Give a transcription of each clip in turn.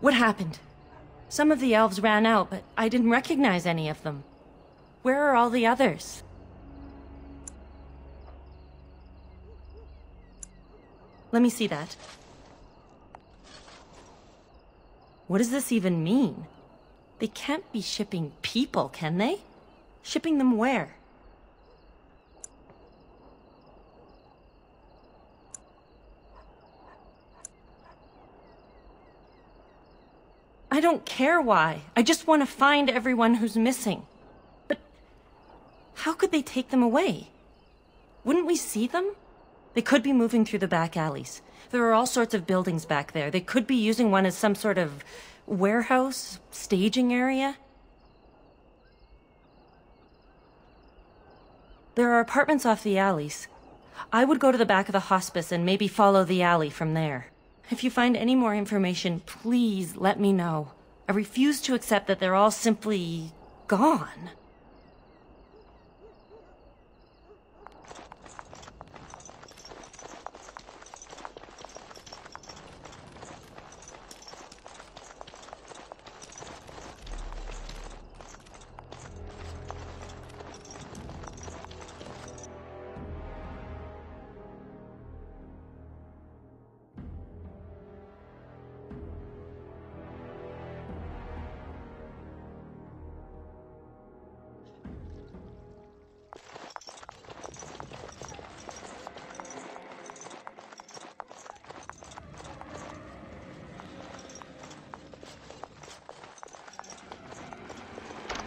What happened? Some of the elves ran out, but I didn't recognize any of them. Where are all the others? Let me see that. What does this even mean? They can't be shipping people, can they? Shipping them where? I don't care why. I just want to find everyone who's missing. But how could they take them away? Wouldn't we see them? They could be moving through the back alleys. There are all sorts of buildings back there. They could be using one as some sort of warehouse, staging area. There are apartments off the alleys. I would go to the back of the hospice and maybe follow the alley from there. If you find any more information, please let me know. I refuse to accept that they're all simply gone.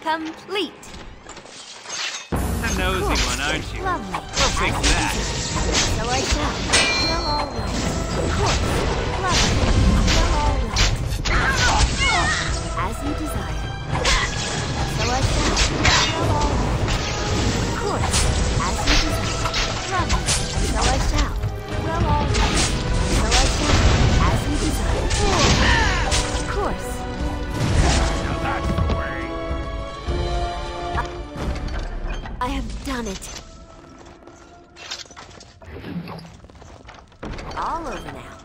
Complete. A nosy one, aren't you? Lovely. We'll fix that. So I shall. Well, all right. Of course. Lovely. Well, all right. As you desire. So I shall. Well, all right. Of course. As you desire. Lovely. So I shall. Well, all right. So I shall. As you desire. Of course. Now that's the way. I have done it. All over now.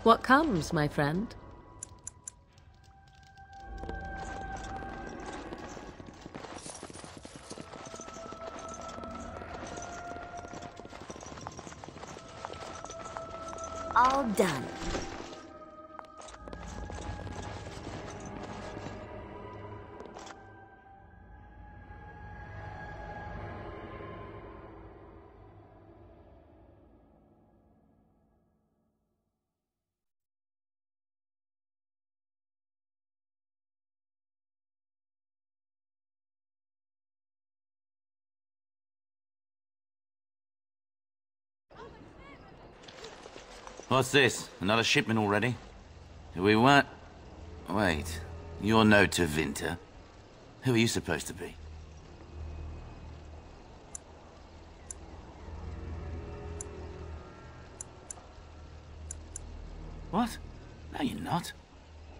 What comes, my friend? All done. What's this? Another shipment already? We weren't... Wait. You're no Tevinter. Who are you supposed to be? What? No, you're not.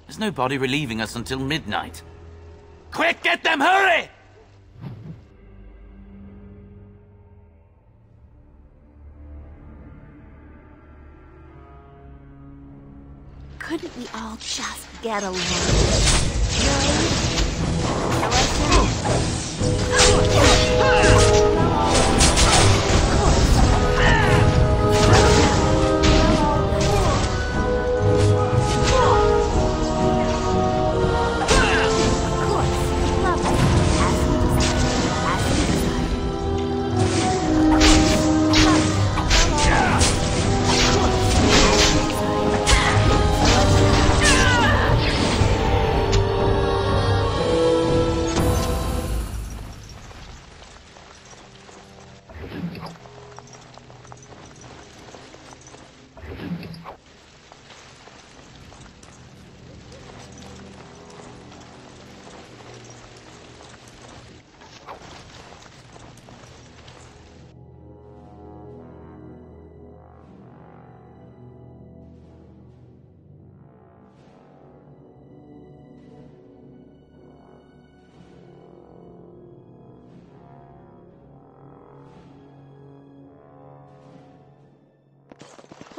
There's no body relieving us until midnight. Quick, get them, hurry! Couldn't we all just get along? No? So I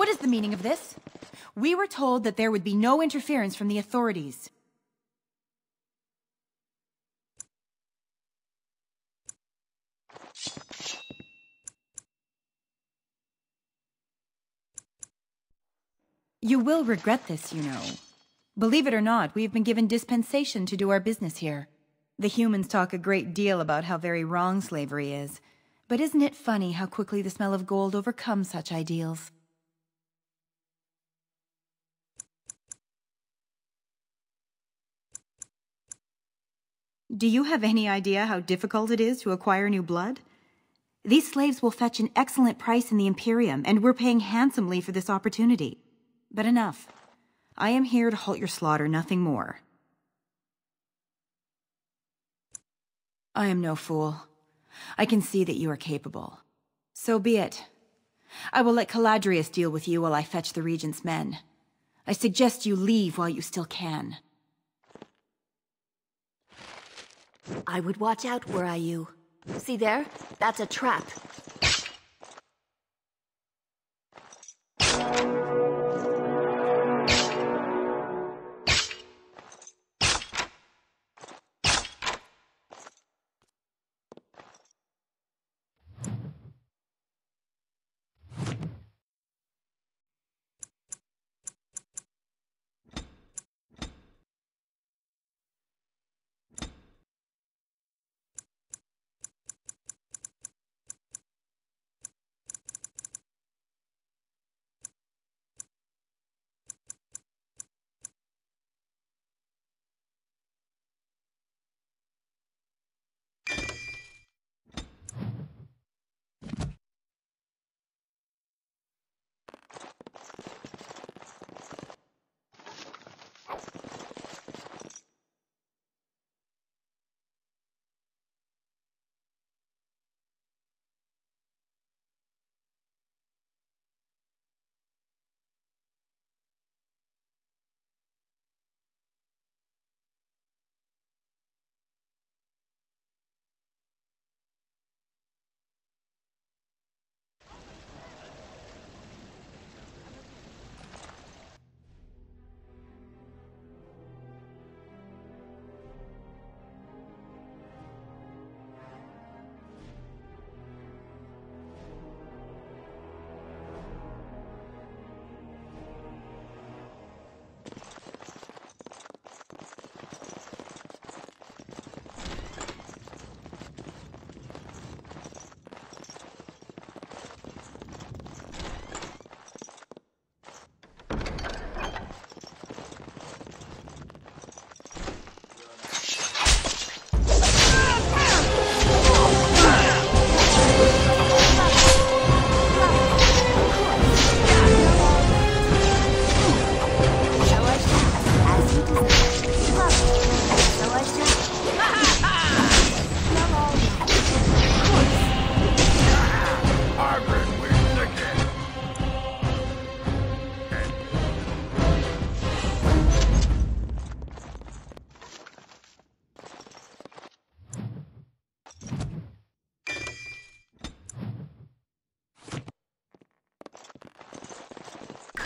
What is the meaning of this? We were told that there would be no interference from the authorities. You will regret this, you know. Believe it or not, we have been given dispensation to do our business here. The humans talk a great deal about how very wrong slavery is. But isn't it funny how quickly the smell of gold overcomes such ideals? Do you have any idea how difficult it is to acquire new blood? These slaves will fetch an excellent price in the Imperium, and we're paying handsomely for this opportunity. But enough. I am here to halt your slaughter, nothing more. I am no fool. I can see that you are capable. So be it. I will let Caladrius deal with you while I fetch the Regent's men. I suggest you leave while you still can. I would watch out, were I you. See there? That's a trap.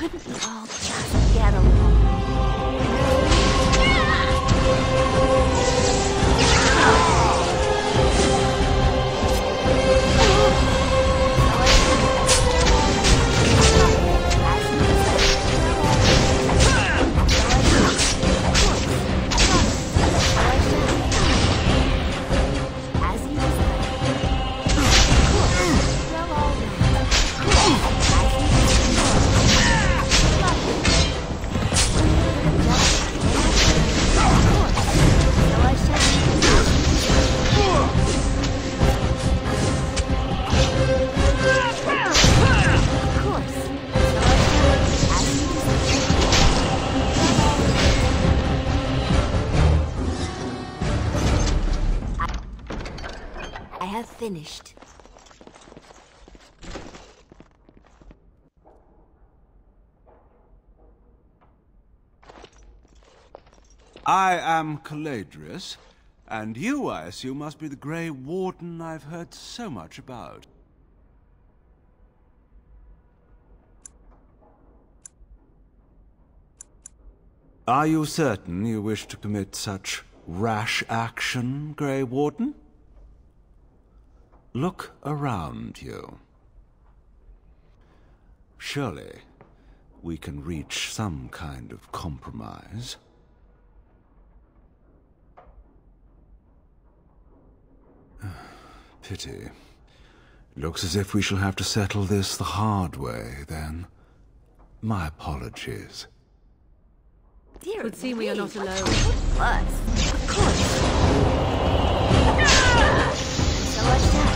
Couldn't we all just get along? Finished. I am Caladrius, and you, I assume, must be the Grey Warden I've heard so much about. Are you certain you wish to commit such rash action, Grey Warden? Look around you. Surely we can reach some kind of compromise. Pity. Looks as if we shall have to settle this the hard way, then. My apologies. Dear Would seem we are not alone. Plus, of course. So I shall.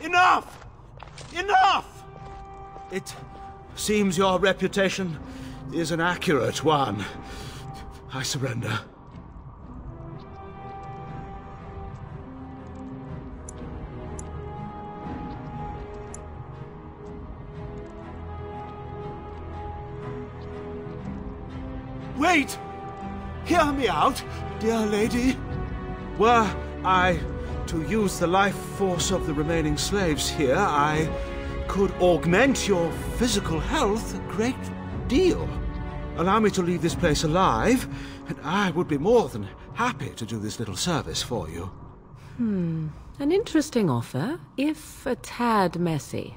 Enough! Enough! It seems your reputation is an accurate one. I surrender. Wait! Hear me out, dear lady. Were I to use the life force of the remaining slaves here, I could augment your physical health a great deal. Allow me to leave this place alive, and I would be more than happy to do this little service for you. An interesting offer, if a tad messy.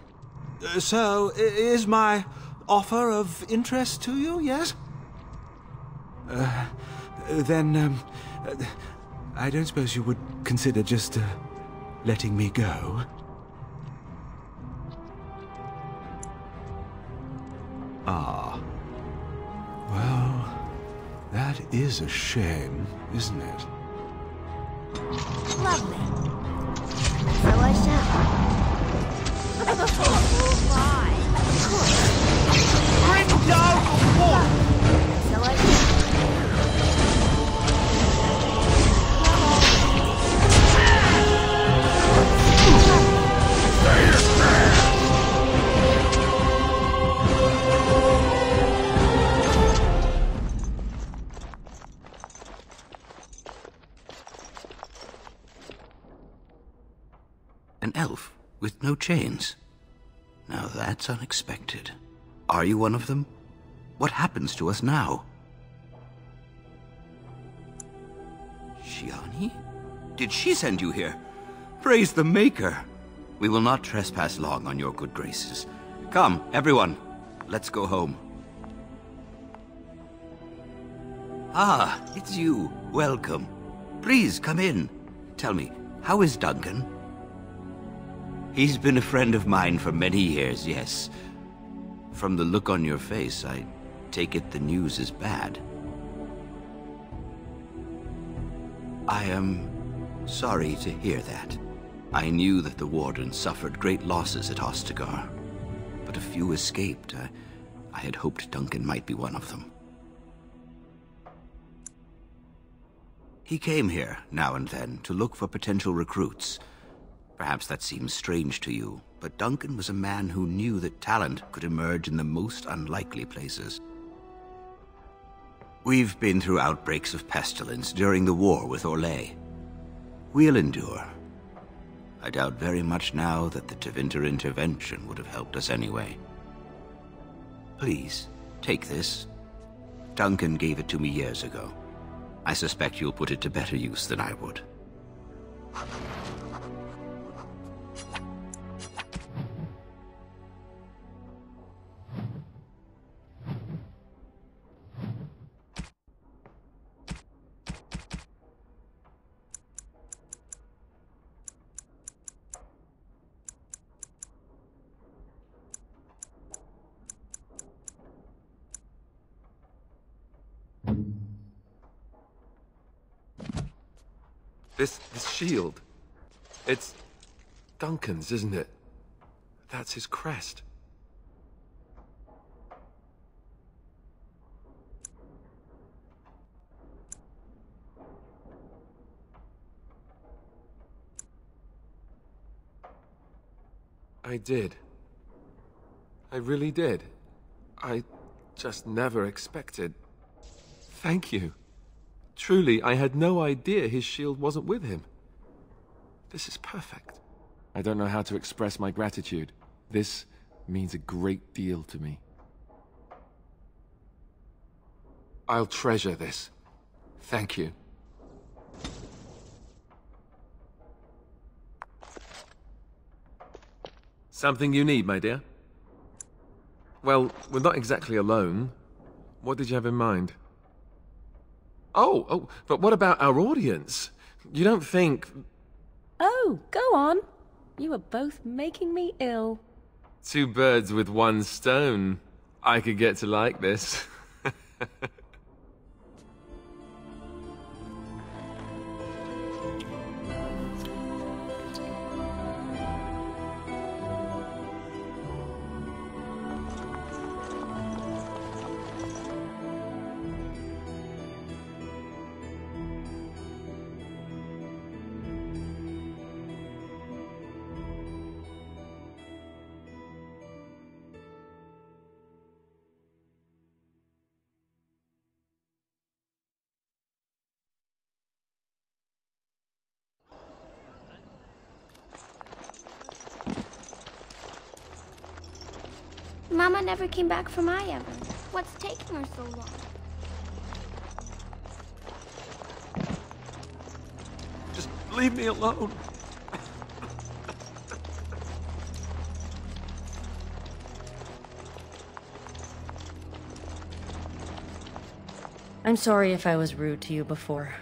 So, is my offer of interest to you, yes? Then, I don't suppose you would consider just letting me go? Ah. Well, that is a shame, isn't it? Lovely. So I shall. Why? Of course. Bring down the wall! So I shall. An elf with no chains. Now that's unexpected. Are you one of them? What happens to us now? Shiani? Did she send you here? Praise the Maker! We will not trespass long on your good graces. Come, everyone, let's go home. Ah, it's you. Welcome. Please, come in. Tell me, how is Duncan? He's been a friend of mine for many years, yes. From the look on your face, I take it the news is bad. I am sorry to hear that. I knew that the Warden suffered great losses at Ostagar, but a few escaped. I had hoped Duncan might be one of them. He came here, now and then, to look for potential recruits. Perhaps that seems strange to you, but Duncan was a man who knew that talent could emerge in the most unlikely places. We've been through outbreaks of pestilence during the war with Orlais. We'll endure. I doubt very much now that the Tevinter intervention would have helped us anyway. Please, take this. Duncan gave it to me years ago. I suspect you'll put it to better use than I would. This shield. It's Duncan's, isn't it? That's his crest. I did. I really did. I just never expected. Thank you. Truly, I had no idea his shield wasn't with him. This is perfect. I don't know how to express my gratitude. This means a great deal to me. I'll treasure this. Thank you. Something you need, my dear? Well, we're not exactly alone. What did you have in mind? Oh, but what about our audience? You don't think... Oh, go on. You are both making me ill. Two birds with one stone. I could get to like this. Mama never came back from Aya. What's taking her so long? Just leave me alone. I'm sorry if I was rude to you before.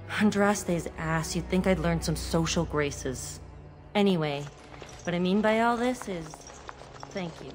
Andraste's ass, you'd think I'd learned some social graces. Anyway, what I mean by all this is... thank you.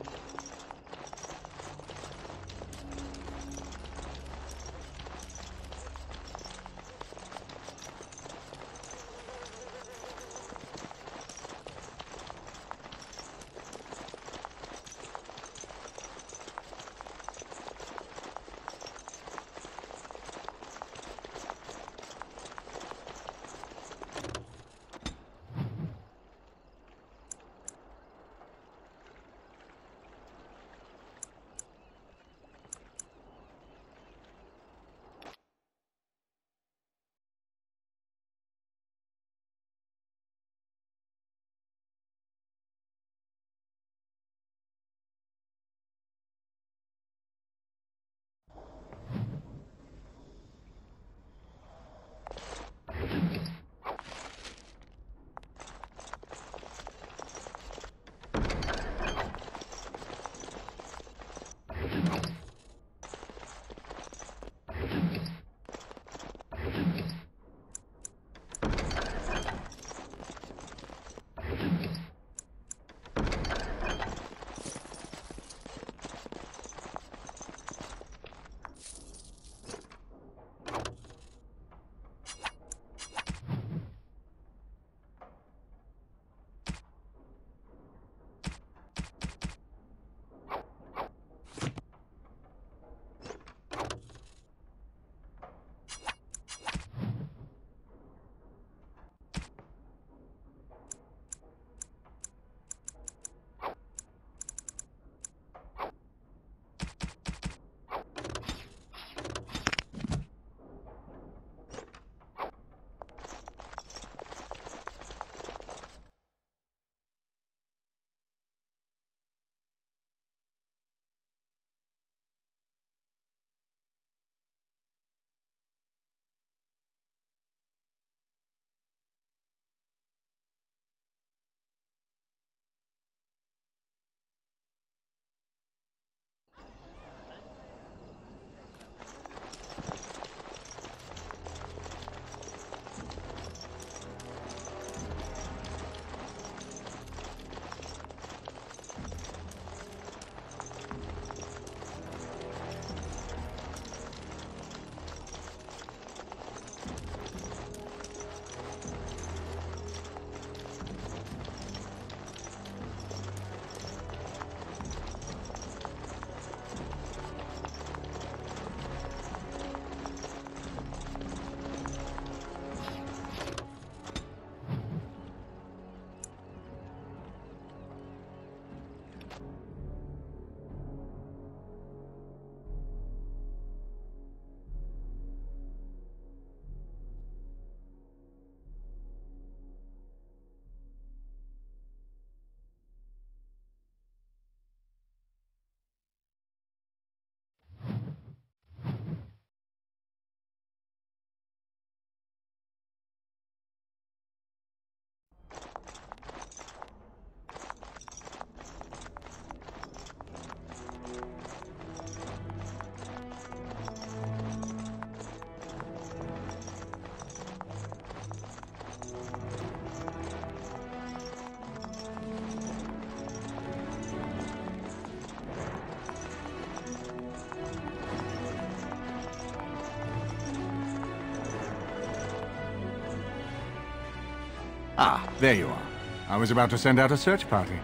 Ah, there you are. I was about to send out a search party.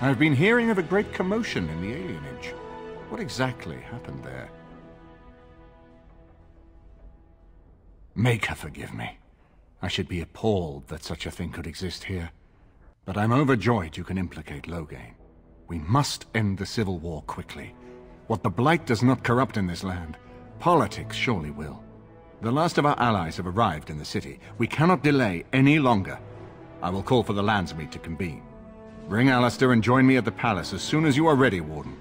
I've been hearing of a great commotion in the alienage. What exactly happened there? Make her forgive me. I should be appalled that such a thing could exist here. But I'm overjoyed you can implicate Loghain. We must end the civil war quickly. What the Blight does not corrupt in this land, politics surely will. The last of our allies have arrived in the city. We cannot delay any longer. I will call for the Landsmeet to convene. Bring Alistair and join me at the palace as soon as you are ready, Warden.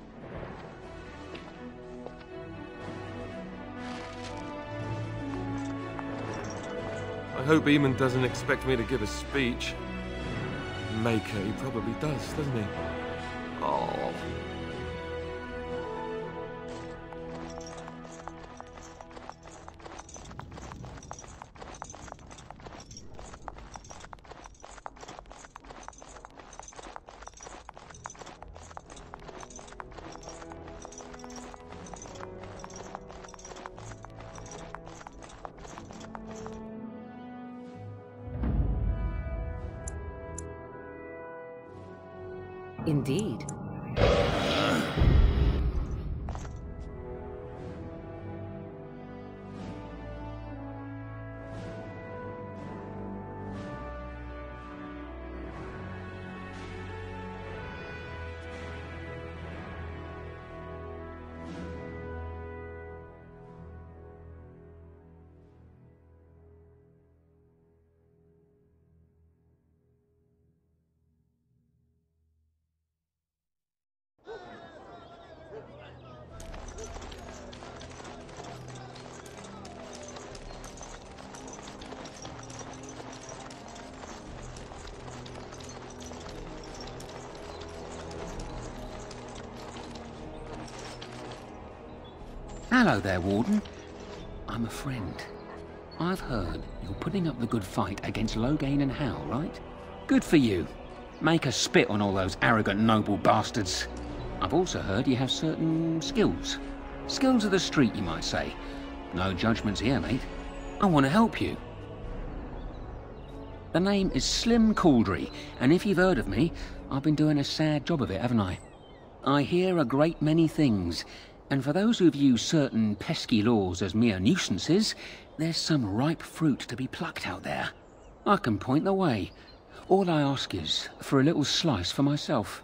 I hope Eamon doesn't expect me to give a speech. Maker, he probably does, doesn't he? Oh. Indeed. Hello there, Warden. I'm a friend. I've heard you're putting up the good fight against Loghain and Hal, right? Good for you. Make us spit on all those arrogant noble bastards. I've also heard you have certain skills. Skills of the street, you might say. No judgments here, mate. I want to help you. The name is Slim Cauldry, and if you've heard of me, I've been doing a sad job of it, haven't I? I hear a great many things, and for those who view certain pesky laws as mere nuisances, there's some ripe fruit to be plucked out there. I can point the way. All I ask is for a little slice for myself.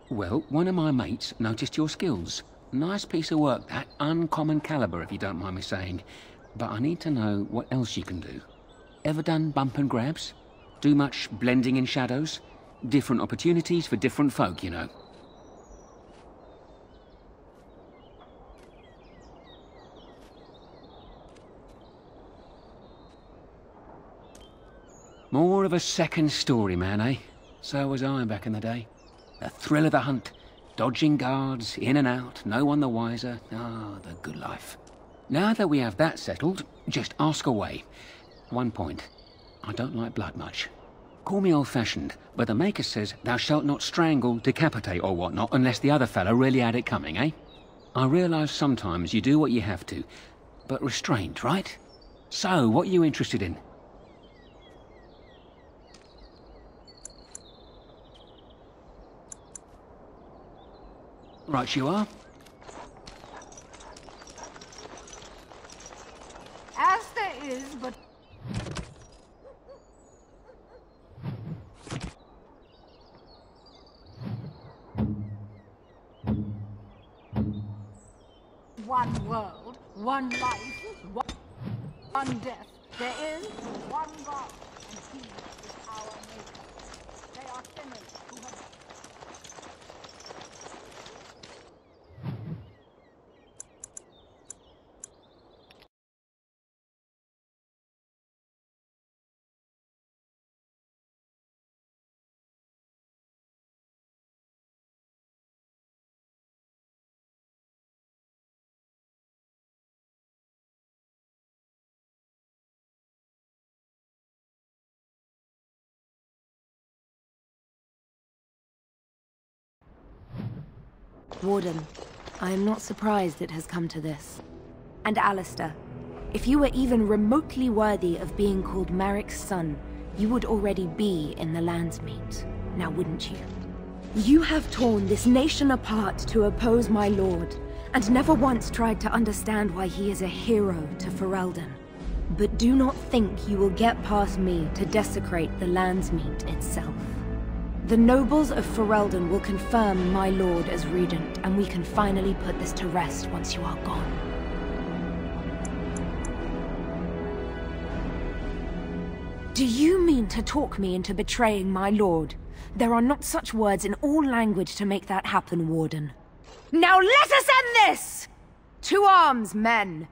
Well, one of my mates noticed your skills. Nice piece of work, that. Uncommon caliber, if you don't mind me saying. But I need to know what else you can do. Ever done bump and grabs? Do much blending in shadows? Different opportunities for different folk, you know. More of a second story man, eh? So was I back in the day. The thrill of the hunt, dodging guards, in and out, no one the wiser. Ah, the good life. Now that we have that settled, just ask away. One point. I don't like blood much. Call me old-fashioned, but the Maker says thou shalt not strangle, decapitate or whatnot unless the other fellow really had it coming, eh? I realise sometimes you do what you have to, but restrained, right? So, what are you interested in? Right you are. As there is, but... One world, one life, one death. There is one God, and He is our Maker. They are sinners who have... Warden, I am not surprised it has come to this. And Alistair, if you were even remotely worthy of being called Marik's son, you would already be in the Landsmeet, now wouldn't you? You have torn this nation apart to oppose my lord, and never once tried to understand why he is a hero to Ferelden. But do not think you will get past me to desecrate the Landsmeet itself. The nobles of Ferelden will confirm my lord as regent, and we can finally put this to rest once you are gone. Do you mean to talk me into betraying my lord? There are not such words in all language to make that happen, Warden. Now let us end this! To arms, men!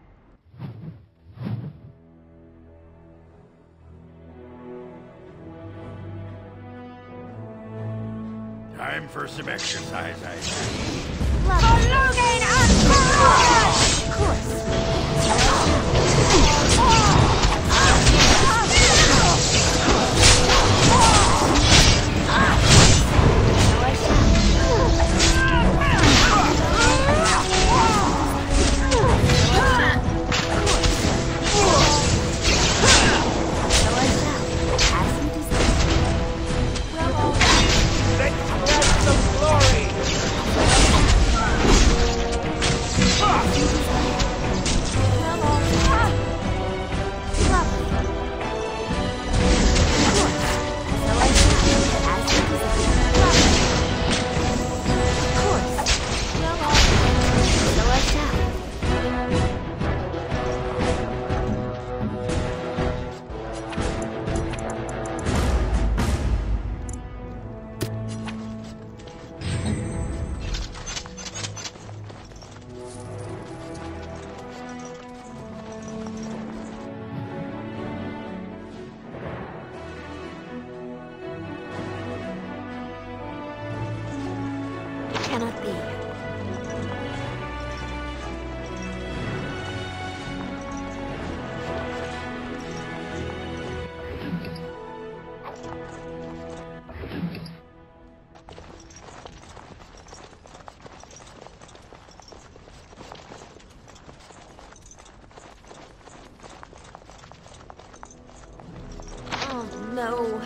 Time for some exercise, I say. For Loghain and Ferelden! Of course. Cannot be. Oh no.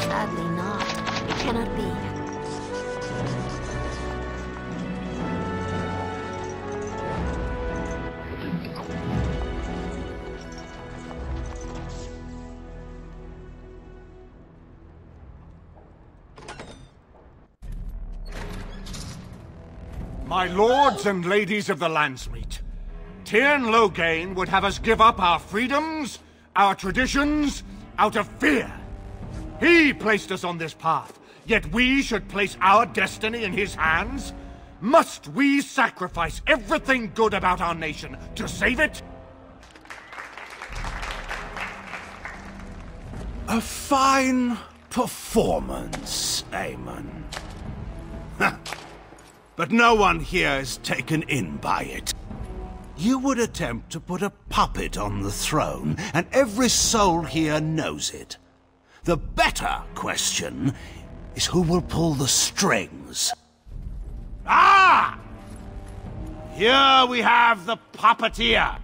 Sadly not. It cannot be. My lords and ladies of the Landsmeet, Tyrn Loghain would have us give up our freedoms, our traditions, out of fear. He placed us on this path, yet we should place our destiny in his hands? Must we sacrifice everything good about our nation to save it? A fine performance, Aemon. But no one here is taken in by it. You would attempt to put a puppet on the throne, and every soul here knows it. The better question is who will pull the strings. Ah! Here we have the puppeteer.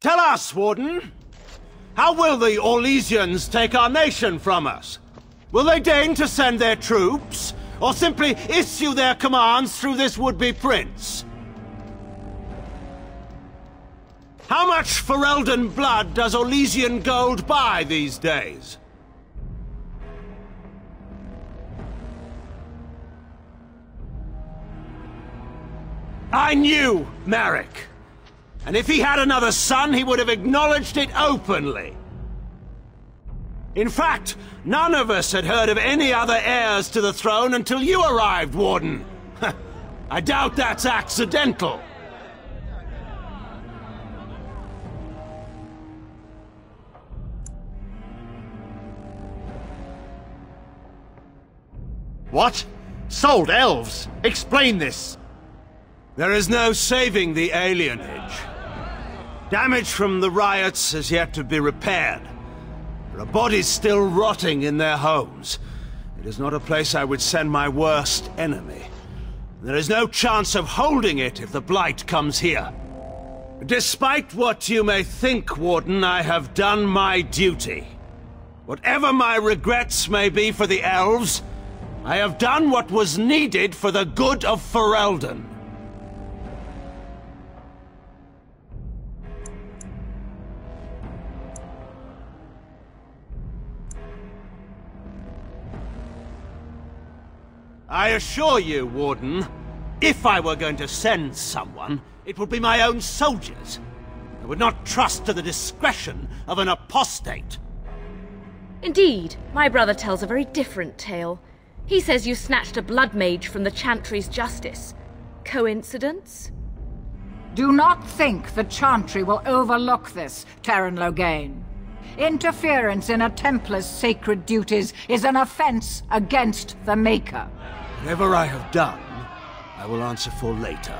Tell us, Warden. How will the Orlesians take our nation from us? Will they deign to send their troops, or simply issue their commands through this would-be prince? How much Ferelden blood does Orlesian gold buy these days? I knew Marik. And if he had another son, he would have acknowledged it openly. In fact, none of us had heard of any other heirs to the throne until you arrived, Warden. I doubt that's accidental. What? Sold elves? Explain this. There is no saving the alienage. Damage from the riots has yet to be repaired. There are bodies still rotting in their homes. It is not a place I would send my worst enemy. There is no chance of holding it if the Blight comes here. Despite what you may think, Warden, I have done my duty. Whatever my regrets may be for the elves, I have done what was needed for the good of Ferelden. I assure you, Warden, if I were going to send someone, it would be my own soldiers. I would not trust to the discretion of an apostate. Indeed, my brother tells a very different tale. He says you snatched a blood mage from the Chantry's justice. Coincidence? Do not think the Chantry will overlook this, Teyrn Loghain. Interference in a Templar's sacred duties is an offense against the Maker. Whatever I have done, I will answer for later.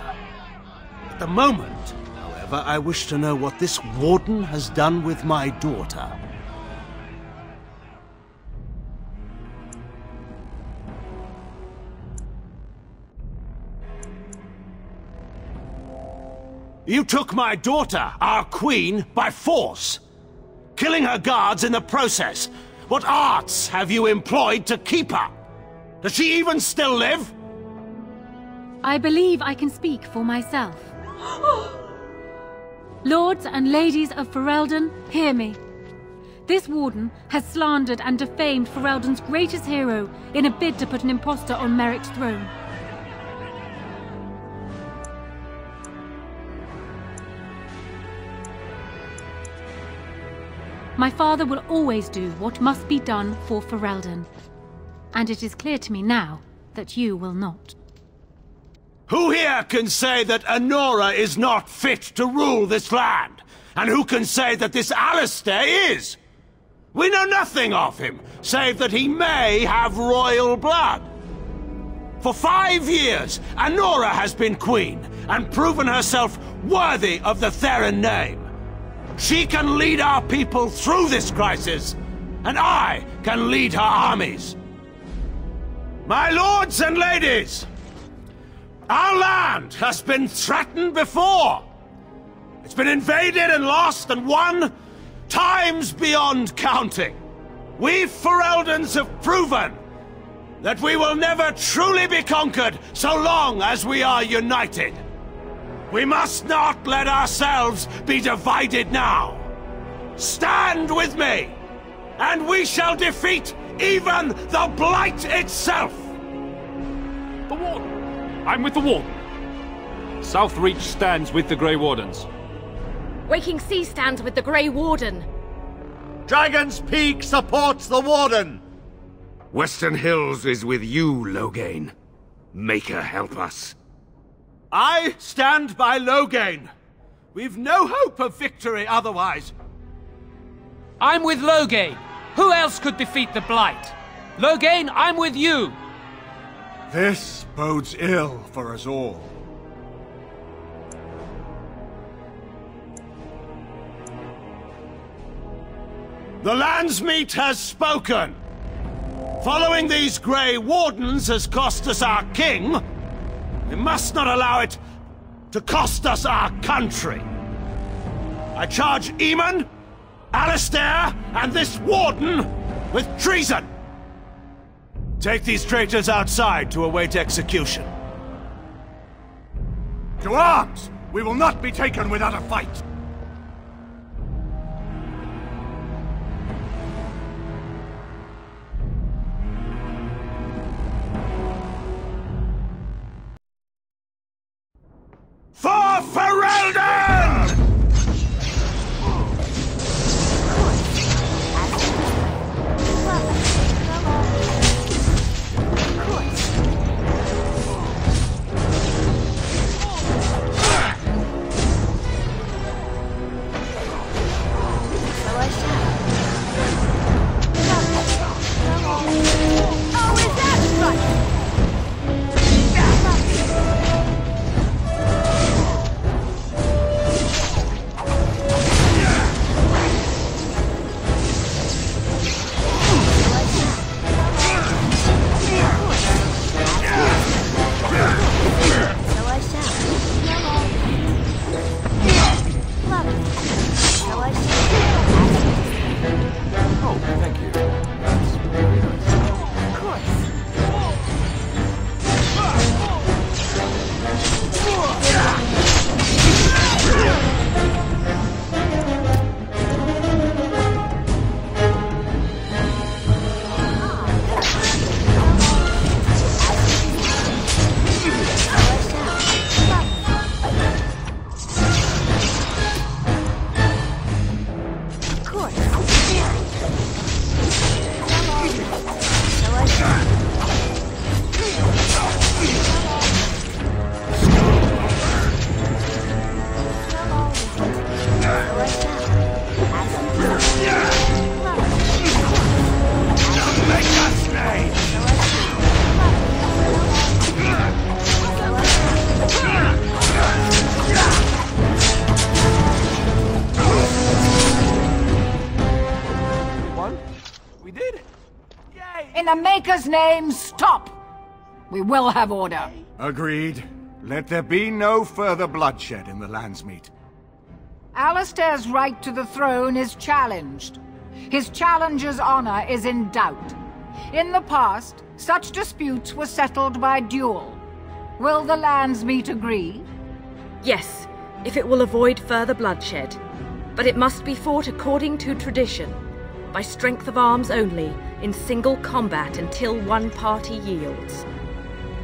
At the moment, however, I wish to know what this Warden has done with my daughter. You took my daughter, our queen, by force, killing her guards in the process. What arts have you employed to keep her? Does she even still live? I believe I can speak for myself. Lords and ladies of Ferelden, hear me. This Warden has slandered and defamed Ferelden's greatest hero in a bid to put an impostor on Merrick's throne. My father will always do what must be done for Ferelden. And it is clear to me now that you will not. Who here can say that Anora is not fit to rule this land? And who can say that this Alistair is? We know nothing of him, save that he may have royal blood. For 5 years, Anora has been queen, and proven herself worthy of the Theron name. She can lead our people through this crisis, and I can lead her armies. My lords and ladies, our land has been threatened before. It's been invaded and lost and won times beyond counting. We Fereldans have proven that we will never truly be conquered so long as we are united. We must not let ourselves be divided now. Stand with me, and we shall defeat even the Blight itself! The Warden! I'm with the Warden. Southreach stands with the Grey Wardens. Waking Sea stands with the Grey Warden. Dragon's Peak supports the Warden! Western Hills is with you, Loghain. Maker help us. I stand by Loghain. We've no hope of victory otherwise. I'm with Loghain. Who else could defeat the Blight? Loghain, I'm with you. This bodes ill for us all. The Landsmeet has spoken. Following these Grey Wardens has cost us our king. We must not allow it to cost us our country. I charge Eamon, Alistair, and this Warden with treason. Take these traitors outside to await execution. To arms! We will not be taken without a fight! For Ferelden! the Maker's name, stop! We will have order. Agreed. Let there be no further bloodshed in the Landsmeet. Alistair's right to the throne is challenged. His challenger's honor is in doubt. In the past, such disputes were settled by duel. Will the Landsmeet agree? Yes, if it will avoid further bloodshed. But it must be fought according to tradition, by strength of arms only, in single combat until one party yields.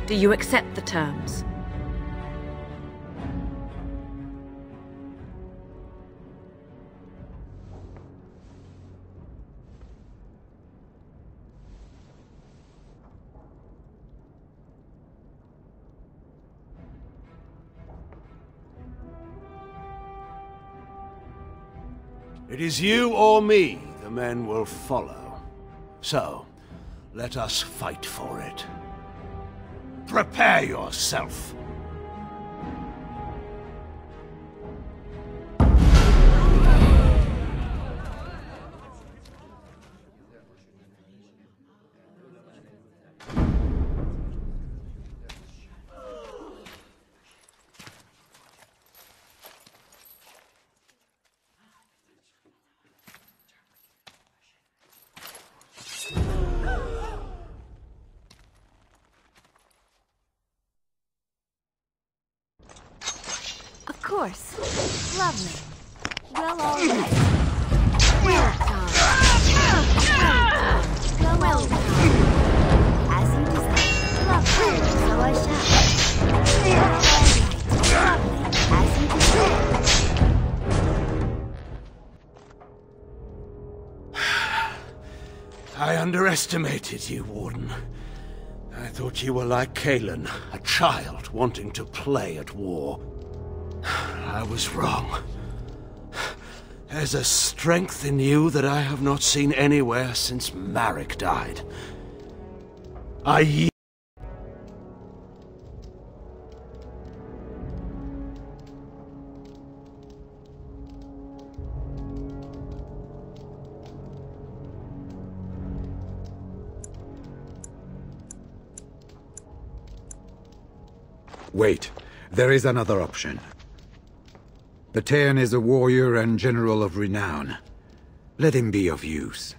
Do you accept the terms? It is you or me the men will follow. So, let us fight for it. Prepare yourself. Of course. Lovely. Well, all right. Well done. Well done. As you desire. Lovely. So I shall. Well, all right. Lovely. As you desire. I underestimated you, Warden. I thought you were like Cailan, a child wanting to play at war. I was wrong. There's a strength in you that I have not seen anywhere since Marek died. Wait, there is another option. Batean is a warrior and general of renown. Let him be of use.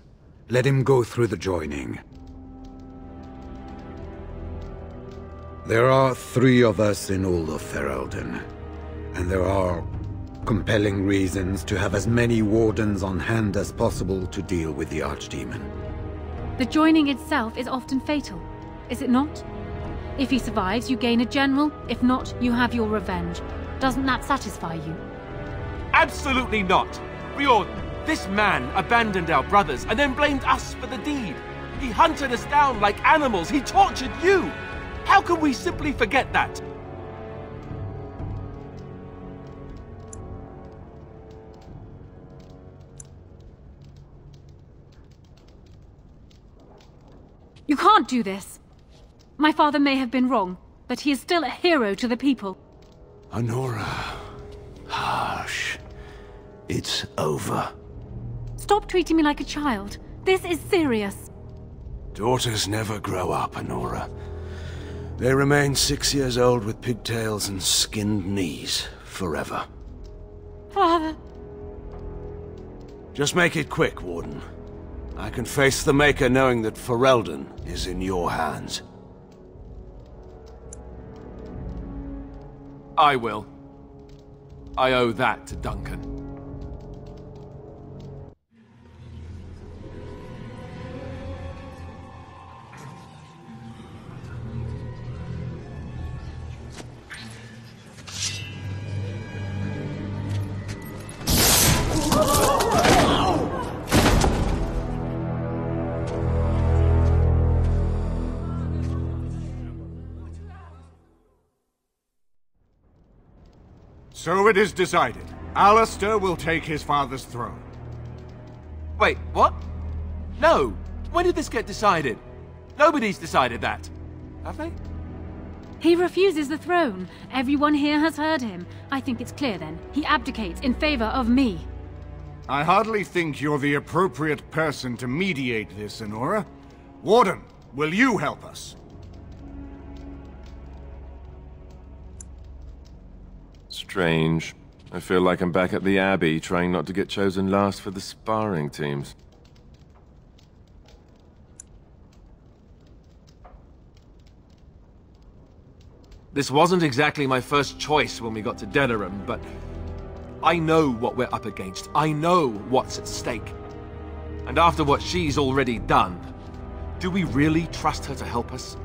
Let him go through the joining. There are 3 of us in all of Ferelden, and there are compelling reasons to have as many wardens on hand as possible to deal with the Archdemon. The joining itself is often fatal, is it not? If he survives, you gain a general. If not, you have your revenge. Doesn't that satisfy you? Absolutely not! Riordan, this man abandoned our brothers and then blamed us for the deed. He hunted us down like animals. He tortured you! How can we simply forget that? You can't do this. My father may have been wrong, but he is still a hero to the people. Anora. Harsh. It's over. Stop treating me like a child. This is serious. Daughters never grow up, Anora. They remain 6 years old with pigtails and skinned knees forever. Father. Just make it quick, Warden. I can face the Maker knowing that Ferelden is in your hands. I will. I owe that to Duncan. So it is decided. Alistair will take his father's throne. Wait, what? No! When did this get decided? Nobody's decided that. Have they? He refuses the throne. Everyone here has heard him. I think it's clear then. He abdicates in favor of me. I hardly think you're the appropriate person to mediate this, Anora. Warden, Will you help us? Strange. I feel like I'm back at the Abbey, trying not to get chosen last for the sparring teams. This wasn't exactly my first choice when we got to Denerim, but I know what we're up against. I know what's at stake. And after what she's already done, do we really trust her to help us?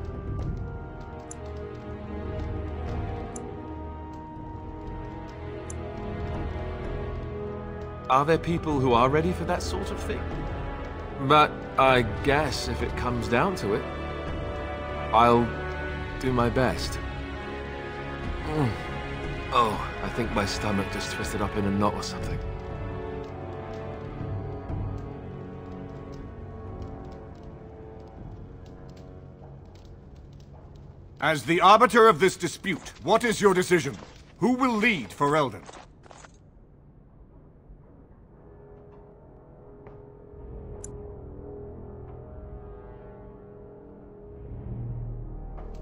Are there people who are ready for that sort of thing? But I guess if it comes down to it, I'll do my best. Oh, I think my stomach just twisted up in a knot or something. As the arbiter of this dispute, what is your decision? Who will lead Ferelden?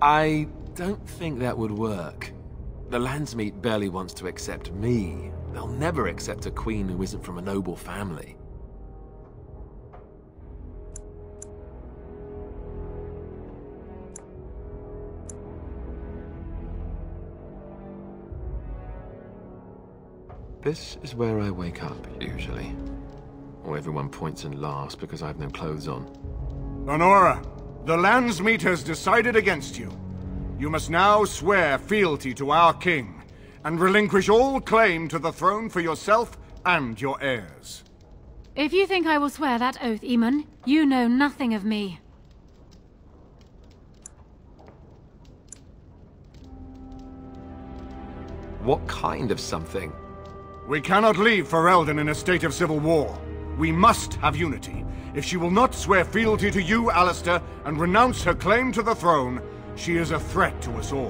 I don't think that would work. The Landsmeet barely wants to accept me. They'll never accept a queen who isn't from a noble family. This is where I wake up, usually. Or everyone points and laughs because I have no clothes on. Honora, the Landsmeet has decided against you. You must now swear fealty to our king, and relinquish all claim to the throne for yourself and your heirs. If you think I will swear that oath, Eamon, you know nothing of me. What kind of something? We cannot leave Ferelden in a state of civil war. We must have unity. If she will not swear fealty to you, Alistair, and renounce her claim to the throne, she is a threat to us all.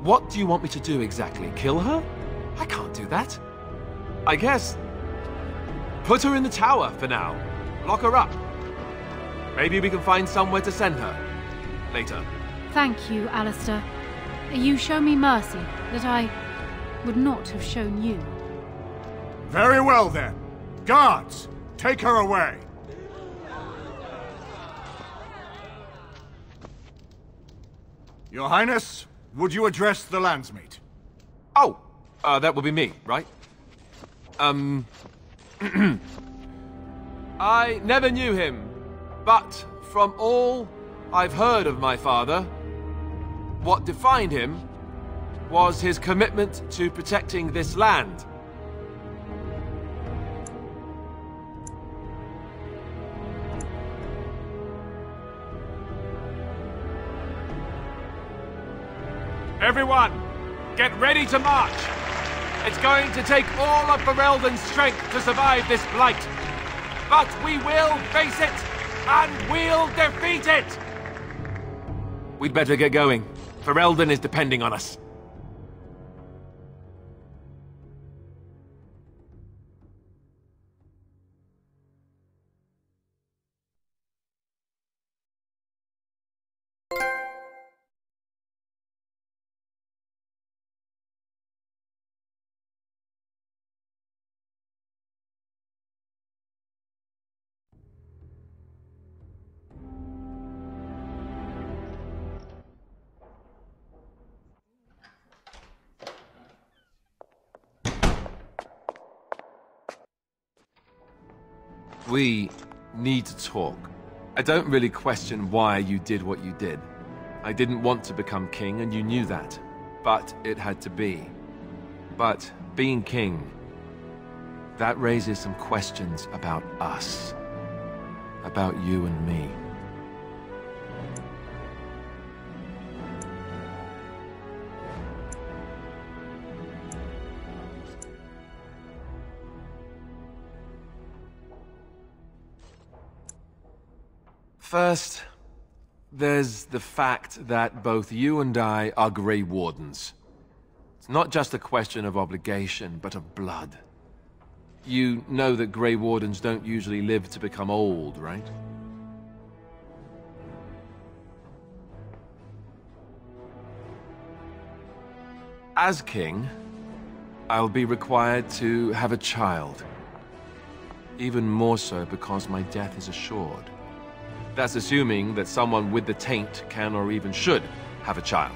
What do you want me to do exactly? Kill her? I can't do that. I guess... put her in the tower for now. Lock her up. Maybe we can find somewhere to send her. Later. Thank you, Alistair. You show me mercy that I would not have shown you. Very well then. Guards, take her away. Your Highness, would you address the Landsmeet? Oh, that would be me, right? I never knew him, but from all I've heard of my father, what defined him was his commitment to protecting this land. Everyone, get ready to march! It's going to take all of Ferelden's strength to survive this blight. But we will face it, and we'll defeat it! We'd better get going. Ferelden is depending on us. We need to talk. I don't really question why you did what you did. I didn't want to become king, and you knew that. But it had to be. But being king, that raises some questions about us. About you and me. First, there's the fact that both you and I are Grey Wardens. It's not just a question of obligation, but of blood. You know that Grey Wardens don't usually live to become old, right? as king, I'll be required to have a child. Even more so because my death is assured. That's assuming that someone with the taint can or even should have a child.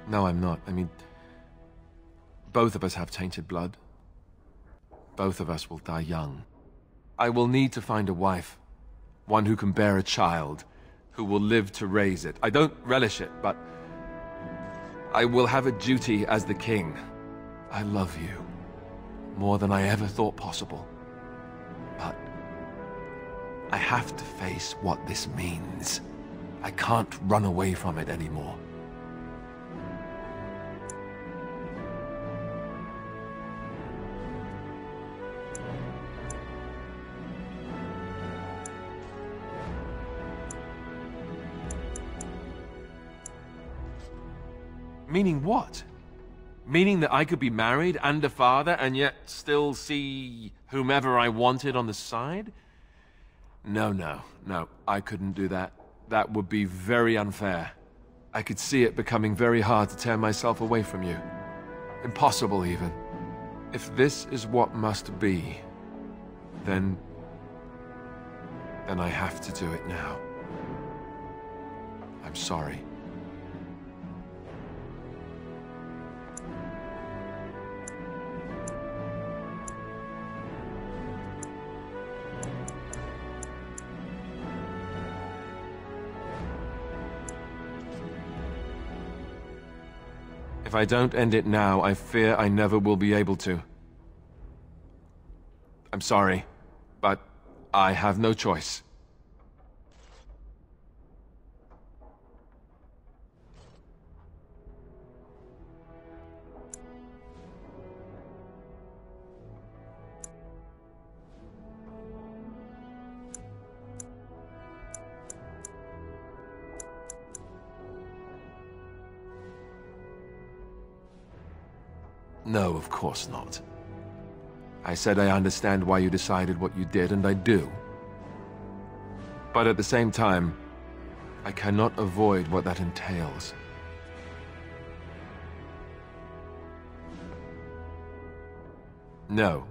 No, I'm not. I mean, both of us have tainted blood. Both of us will die young. I will need to find a wife. One who can bear a child, who will live to raise it. I don't relish it, but I will have a duty as the king. I love you more than I ever thought possible. But I have to face what this means. I can't run away from it anymore. Meaning what? Meaning that I could be married and a father and yet still see whomever I wanted on the side? No. I couldn't do that. That would be very unfair. I could see it becoming very hard to tear myself away from you. Impossible, even. If this is what must be, then I have to do it now. I'm sorry. If I don't end it now, I fear I never will be able to. I'm sorry, but I have no choice. No, of course not. I said I understand why you decided what you did, and I do. But at the same time, I cannot avoid what that entails. No.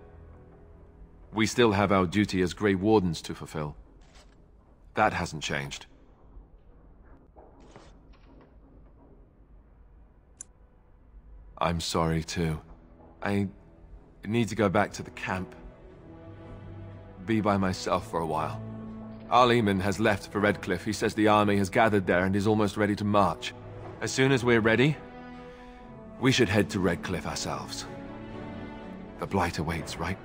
We still have our duty as Grey Wardens to fulfill. That hasn't changed. I'm sorry, too. I need to go back to the camp. Be by myself for a while. Arleman has left for Redcliffe. He says the army has gathered there and is almost ready to march. As soon as we're ready, we should head to Redcliffe ourselves. The Blight awaits, right?